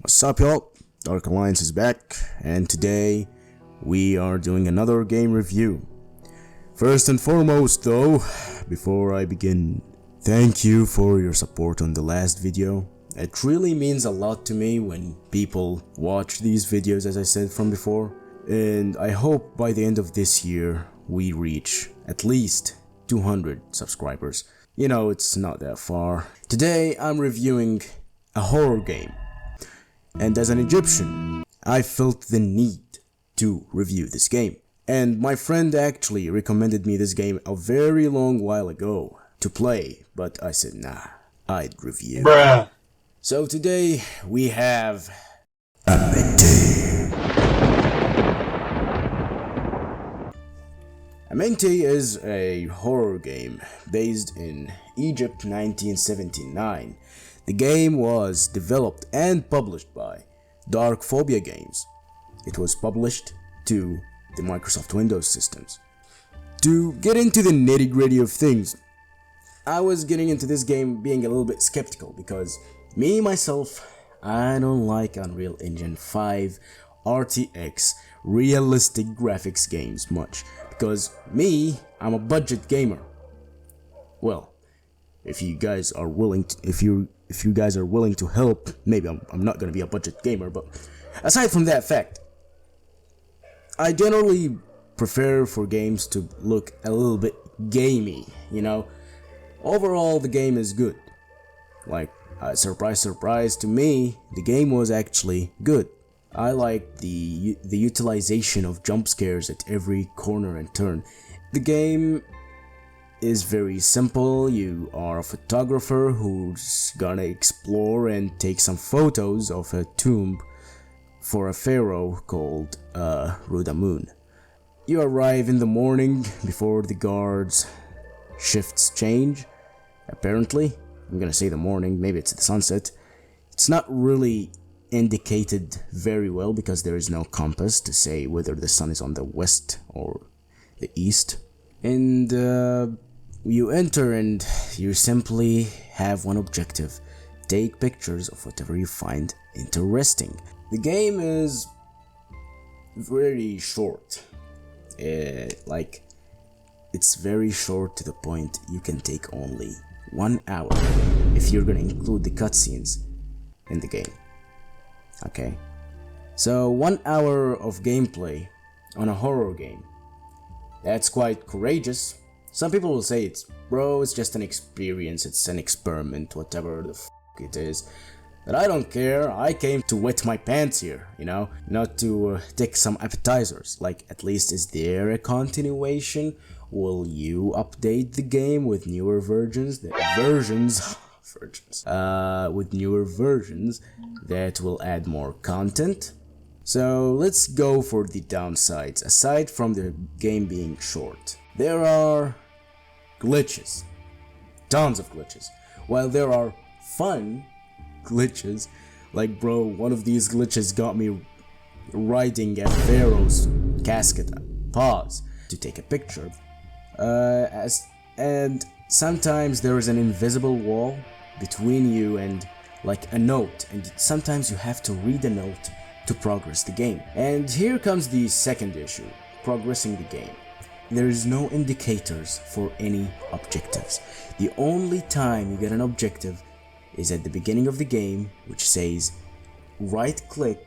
What's up, y'all? Dark Alliance is back, and today we are doing another game review. First and foremost though, before I begin, thank you for your support on the last video. It really means a lot to me when people watch these videos, as I said from before, and I hope by the end of this year we reach at least 200 subscribers. You know, it's not that far. Today I'm reviewing a horror game. And as an Egyptian, I felt the need to review this game. And my friend actually recommended me this game a very long while ago to play, but I said nah, I'd review. Bruh. So today we have Amenti. Amenti is a horror game based in Egypt 1979. The game was developed and published by Dark Phobia Games. It was published to the Microsoft Windows systems. To get into the nitty-gritty of things, I was getting into this game being a little bit skeptical because me, myself, I don't like Unreal Engine 5 RTX realistic graphics games much because me, I'm a budget gamer. Well, if you guys are willing to, if you guys are willing to help, maybe I'm not gonna be a budget gamer, but aside from that fact, I generally prefer for games to look a little bit gamey, you know. Overall, the game is good. Like, surprise, surprise, to me, the game was actually good. I like the utilization of jump scares at every corner and turn. The game is very simple. You are a photographer who's gonna explore and take some photos of a tomb for a pharaoh called Rudamun. You arrive in the morning before the guards' shifts change. Apparently, I'm gonna say the morning, maybe it's the sunset. It's not really indicated very well because there is no compass to say whether the sun is on the west or the east. And you enter and you simply have one objective: take pictures of whatever you find interesting. The game is very short. It's very short to the point you can take only 1 hour if you're gonna include the cutscenes in the game. Okay, so 1 hour of gameplay on a horror game. That's quite courageous. Some people will say it's just an experience, it's an experiment, whatever the f it is. But I don't care. I came to wet my pants here, you know, not to take some appetizers. Like, at least is there a continuation? Will you update the game with newer versions? With newer versions that will add more content? So let's go for the downsides. Aside from the game being short, there are glitches, tons of glitches. While there are fun glitches, like one of these glitches got me riding a pharaoh's casket. Pause to take a picture. And sometimes there is an invisible wall between you and like a note, and sometimes you have to read a note to progress the game. And here comes the second issue: progressing the game. There is no indicators for any objectives. The only time you get an objective is at the beginning of the game, which says right click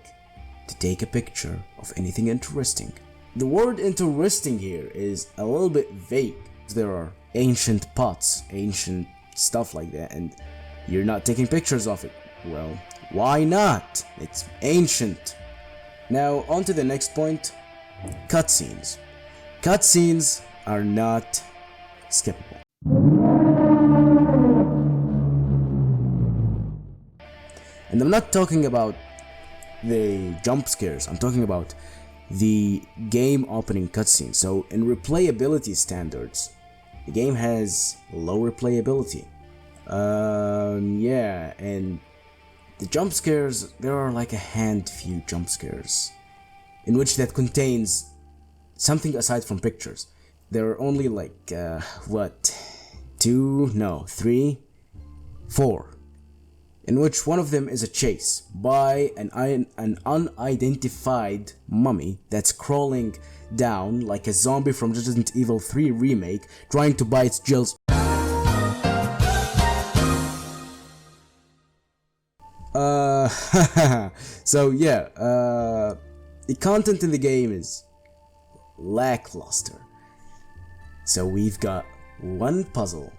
to take a picture of anything interesting. The word interesting here is a little bit vague. There are ancient pots, ancient stuff like that, and you're not taking pictures of it. Well, why not? It's ancient. Now on to the next point: cutscenes. Cutscenes are not skippable. And I'm not talking about the jump scares, I'm talking about the game opening cutscene. So in replayability standards, the game has low replayability. Yeah, and the jump scares, there are like a few jump scares in which that contains something aside from pictures. There are only like, 3, 4 in which one of them is a chase by an unidentified mummy that's crawling down like a zombie from Resident Evil 3 remake, trying to bite Jill's. So yeah, the content in the game is lackluster. So we've got one puzzle.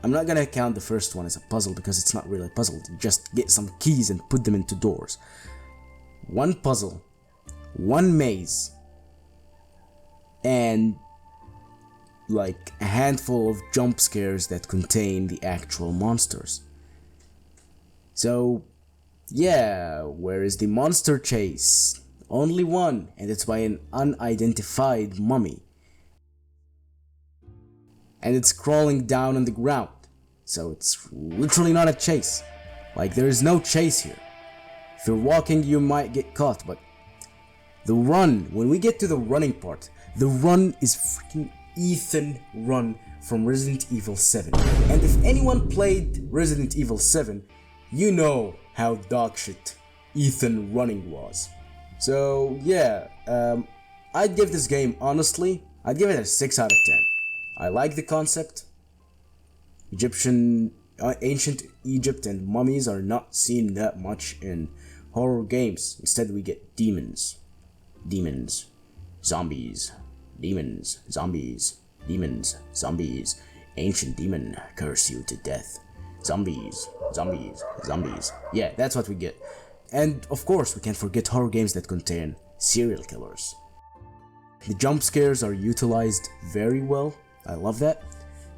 I'm not gonna count the first one as a puzzle because it's not really a puzzle. You just get some keys and put them into doors. One puzzle, one maze, and like a handful of jump scares that contain the actual monsters. So yeah, where is the monster chase? Only one, and it's by an unidentified mummy. And it's crawling down on the ground. So it's literally not a chase. Like, there is no chase here. If you're walking, you might get caught, but the run, when we get to the running part, the run is freaking Ethan run from Resident Evil 7. And if anyone played Resident Evil 7, you know how dogshit Ethan running was. So yeah, I'd give this game, honestly, I'd give it a 6 out of 10. I like the concept. Ancient Egypt and mummies are not seen that much in horror games. Instead we get demons, zombies, demons, zombies, ancient demon curse you to death, zombies. Yeah, that's what we get. And of course we can't forget horror games that contain serial killers. The jump scares are utilized very well. I love that,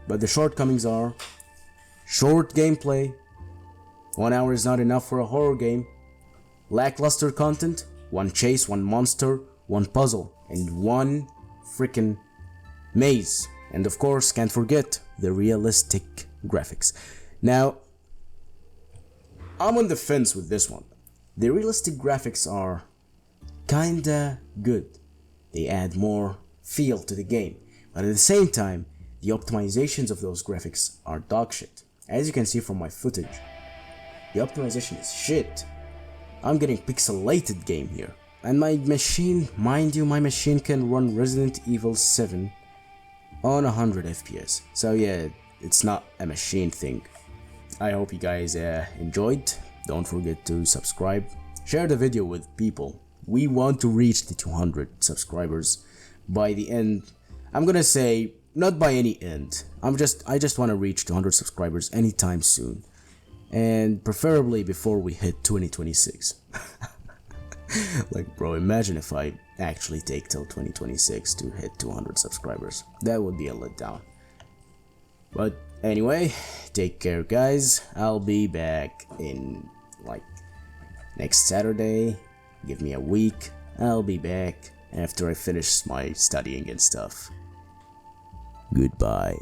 but the shortcomings are short gameplay, 1 hour is not enough for a horror game, lackluster content, one chase, one monster, one puzzle, and one freaking maze. And of course, can't forget the realistic graphics. Now, I'm on the fence with this one. The realistic graphics are kinda good. They add more feel to the game. But at the same time, the optimizations of those graphics are dog shit. As you can see from my footage, the optimization is shit. I'm getting pixelated game here. And my machine, mind you, my machine can run Resident Evil 7 on 100 FPS. So yeah, it's not a machine thing. I hope you guys enjoyed. Don't forget to subscribe. Share the video with people. We want to reach the 200 subscribers by the end. I'm gonna say, not by any end. I just want to reach 200 subscribers anytime soon. And preferably before we hit 2026. Like, bro, imagine if I actually take till 2026 to hit 200 subscribers. That would be a letdown. But anyway, take care, guys. I'll be back in, like, next Saturday. Give me a week. I'll be back after I finish my studying and stuff. Goodbye.